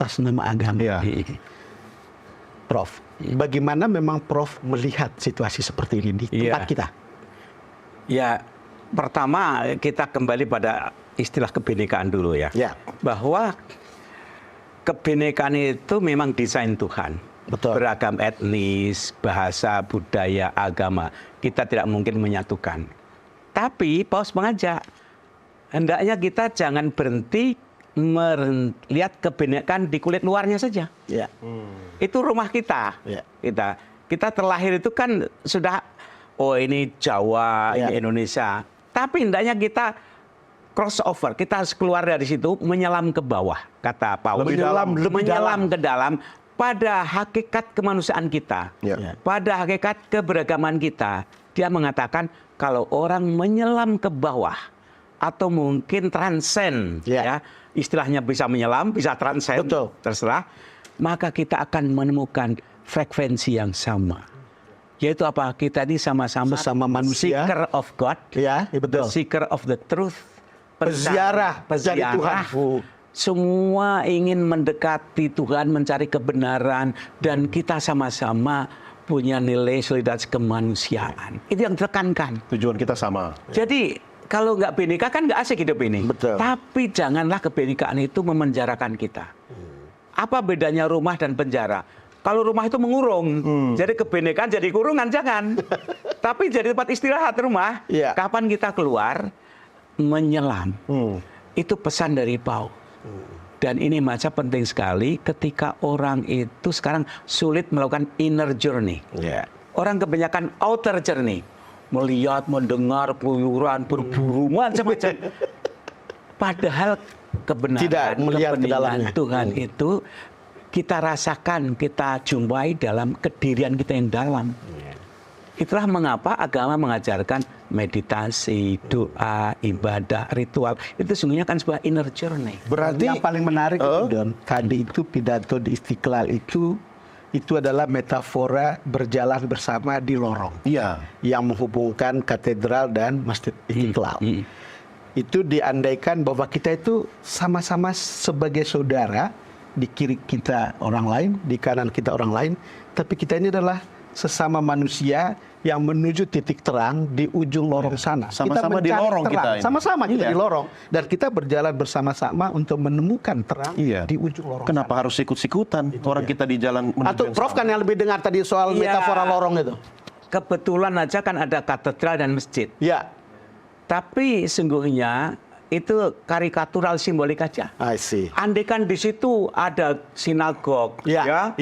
atas nama agama. Iya. Prof, bagaimana memang Prof melihat situasi seperti ini di tempat kita? Ya, pertama kita kembali pada istilah kebinekaan dulu ya. Bahwa kebinekaan itu memang desain Tuhan. Betul. Beragam etnis, bahasa, budaya, agama. Kita tidak mungkin menyatukan. Tapi Paus mengajak, hendaknya kita jangan berhenti melihat kebinekaan di kulit luarnya saja. Itu rumah kita. Kita terlahir itu kan sudah, oh ini Jawa, ini Indonesia. Tapi hendaknya kita crossover, kita harus keluar dari situ, menyelam ke bawah, kata Paus. Menyelam ke dalam pada hakikat kemanusiaan kita, pada hakikat keberagaman kita. Dia mengatakan kalau orang menyelam ke bawah atau mungkin transcend, ya istilahnya bisa menyelam, bisa transcend, terserah, maka kita akan menemukan frekuensi yang sama. Yaitu apa? Kita ini sama-sama manusia, seeker of God, seeker of the truth, peziarah dari Tuhan. Semua ingin mendekati Tuhan, mencari kebenaran, dan kita sama-sama punya nilai solidaritas kemanusiaan. Itu yang ditekankan. Tujuan kita sama. Jadi kalau nggak bineka kan nggak asik hidup ini. Tapi janganlah kebinekaan itu memenjarakan kita. Apa bedanya rumah dan penjara? Kalau rumah itu mengurung, jadi kebinekaan jadi kurungan, jangan. Tapi jadi tempat istirahat rumah. Kapan kita keluar, menyelam. Itu pesan dari Paus. Dan ini macam penting sekali ketika orang itu sekarang sulit melakukan inner journey. Orang kebanyakan outer journey. Melihat, mendengar, keluyuran, berburu, macam-macam. Padahal kebenaran, tidak melihat ke dalamnya. Tuhan itu kita rasakan, kita jumpai dalam kedirian kita yang dalam. Itulah mengapa agama mengajarkan meditasi, doa, ibadah, ritual. Itu sungguhnya kan sebuah inner journey. Berarti yang paling menarik itu, Don, tadi itu pidato di Istiqlal itu adalah metafora berjalan bersama di lorong. Yang menghubungkan katedral dan Masjid Istiqlal. Itu diandaikan bahwa kita itu sama-sama sebagai saudara, di kiri kita orang lain, di kanan kita orang lain, tapi kita ini adalah sesama manusia yang menuju titik terang di ujung lorong sana. Sama-sama di lorong kita ini. Sama-sama kita di lorong. Dan kita berjalan bersama-sama untuk menemukan terang di ujung lorong. Kenapa harus ikut-ikutan? Orang kita di jalan menuju. Atau Prof kan yang lebih dengar tadi soal metafora lorong itu. Kebetulan aja kan ada katedral dan masjid. Tapi sungguhnya itu karikatural simbolik aja. Andai kan di situ ada sinagog, ada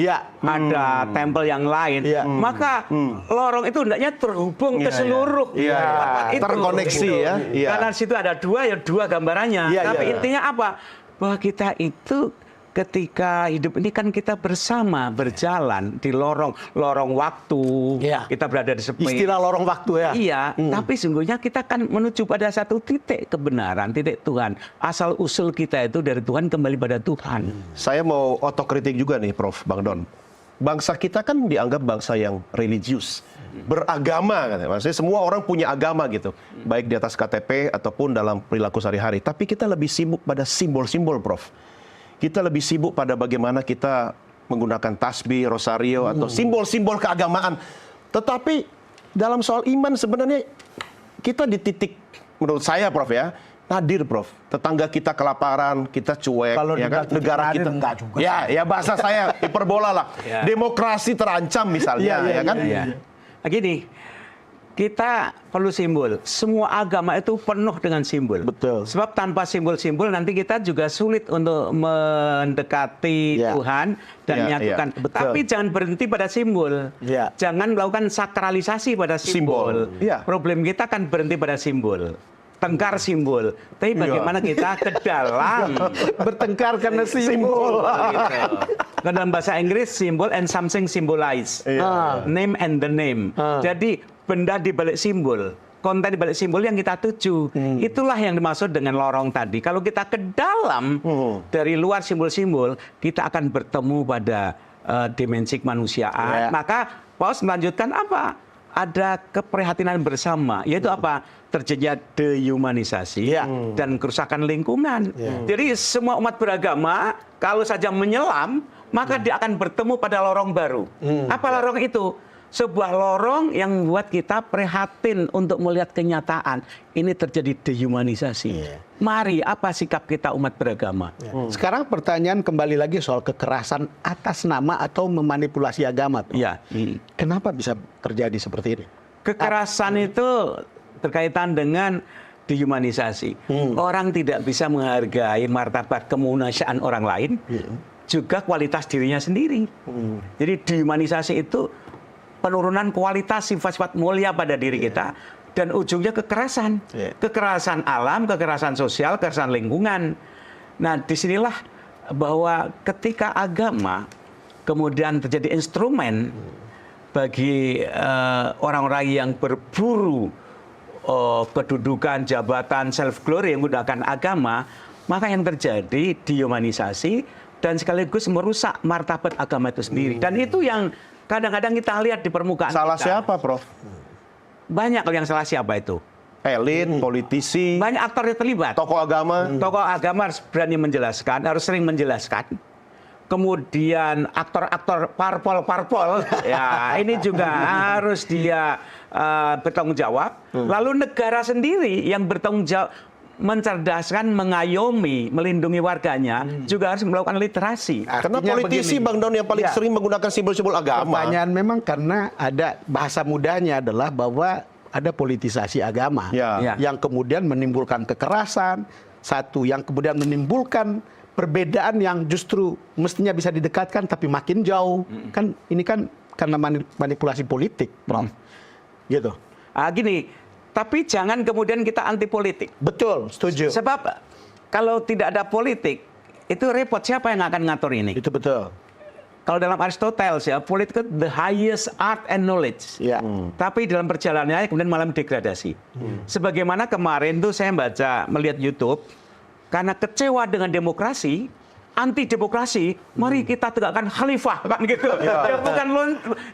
tempel yang lain, maka lorong itu hendaknya terhubung ke seluruh itu, terkoneksi Karena di situ ada dua gambarannya. Tapi intinya apa? Bahwa kita itu ketika hidup ini kan kita bersama berjalan di lorong waktu. Kita berada di sepi. Istilah lorong waktu tapi sungguhnya kita kan menuju pada satu titik kebenaran, titik Tuhan. Asal usul kita itu dari Tuhan kembali pada Tuhan. Saya mau otokritik juga nih, Prof, Bang Don. Bangsa kita kan dianggap bangsa yang religius, beragama, maksudnya semua orang punya agama gitu, baik di atas KTP ataupun dalam perilaku sehari-hari. Tapi kita lebih sibuk pada simbol-simbol, Prof. Kita lebih sibuk pada bagaimana kita menggunakan tasbih, rosario, atau simbol-simbol keagamaan. Tetapi dalam soal iman sebenarnya kita di titik, menurut saya Prof ya, nadir Prof. Tetangga kita kelaparan, kita cuek. Kalau ya kan? Negara kita enggak juga. Ya bahasa saya hiperbola lah. Demokrasi terancam misalnya, ya kan? Gini, kita perlu simbol. Semua agama itu penuh dengan simbol. Sebab tanpa simbol-simbol nanti kita juga sulit untuk mendekati Tuhan dan menyatukan. Tapi jangan berhenti pada simbol. Jangan melakukan sakralisasi pada simbol. Problem kita kan berhenti pada simbol. Tengkar simbol. Tapi bagaimana kita ke dalam bertengkar karena simbol. Dalam bahasa Inggris, symbol and something symbolize. Name and the name. Jadi benda di balik simbol, konten di balik simbol yang kita tuju. Itulah yang dimaksud dengan lorong tadi. Kalau kita ke dalam dari luar simbol-simbol, kita akan bertemu pada dimensi kemanusiaan. Maka Paus melanjutkan apa? Ada keprihatinan bersama, yaitu apa? Terjadinya dehumanisasi dan kerusakan lingkungan. Jadi semua umat beragama kalau saja menyelam, maka dia akan bertemu pada lorong baru. Apa lorong itu? Sebuah lorong yang membuat kita prihatin untuk melihat kenyataan. Ini terjadi dehumanisasi. Mari, apa sikap kita umat beragama? Sekarang pertanyaan kembali lagi soal kekerasan atas nama atau memanipulasi agama. Ya. Kenapa bisa terjadi seperti ini? Kekerasan itu berkaitan dengan dehumanisasi. Orang tidak bisa menghargai martabat kemanusiaan orang lain, juga kualitas dirinya sendiri. Jadi dehumanisasi itu penurunan kualitas sifat-sifat mulia pada diri kita, dan ujungnya kekerasan. Kekerasan alam, kekerasan sosial, kekerasan lingkungan. Nah, disinilah bahwa ketika agama kemudian terjadi instrumen bagi orang-orang yang berburu kedudukan, jabatan, self-glory yang menggunakan agama, maka yang terjadi dehumanisasi dan sekaligus merusak martabat agama itu sendiri. Dan itu yang kadang-kadang kita lihat di permukaan Salah kita. siapa, Prof? Banyak yang salah siapa itu. Elit, politisi, Banyak aktor yang terlibat. tokoh agama. Tokoh agama harus berani menjelaskan, harus sering menjelaskan. Kemudian aktor-aktor parpol-parpol, ya ini juga harus dia bertanggung jawab. Lalu negara sendiri yang bertanggung jawab mencerdaskan, mengayomi, melindungi warganya, juga harus melakukan literasi. Karena Artinya politisi begini. Bang Don yang paling Ya. sering menggunakan simbol-simbol agama. Pertanyaan memang karena ada bahasa mudanya adalah bahwa ada politisasi agama Ya. yang kemudian menimbulkan kekerasan, satu yang kemudian menimbulkan perbedaan yang justru mestinya bisa didekatkan tapi makin jauh. Kan ini kan karena manipulasi politik, Prof. Gitu. Gini, tapi jangan kemudian kita anti politik. Betul, setuju. Sebab kalau tidak ada politik, itu repot, siapa yang akan ngatur ini? Itu betul. Kalau dalam Aristoteles ya, politik itu the highest art and knowledge. Ya. Tapi dalam perjalanannya kemudian malah degradasi. Sebagaimana kemarin tuh saya melihat YouTube, karena kecewa dengan demokrasi, anti demokrasi, mari kita tegakkan khalifah kan gitu. Ya,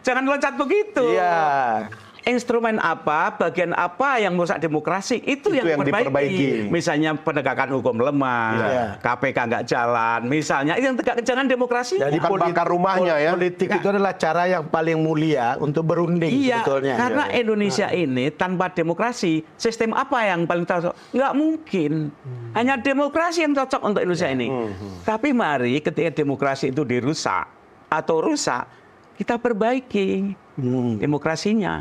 jangan loncat begitu. Iya. Instrumen apa, bagian apa yang merusak demokrasi, itu yang diperbaiki. Misalnya penegakan hukum lemah, Iya. KPK nggak jalan, misalnya itu yang tegak jangan demokrasi. Jadi Bukan bakar rumahnya ya. politik itu adalah cara yang paling mulia untuk berunding Iya, sebetulnya. karena Indonesia ini tanpa demokrasi, sistem apa yang paling cocok? Nggak mungkin. Hanya demokrasi yang cocok untuk Indonesia ini. Tapi mari ketika demokrasi itu dirusak atau rusak, kita perbaiki demokrasinya.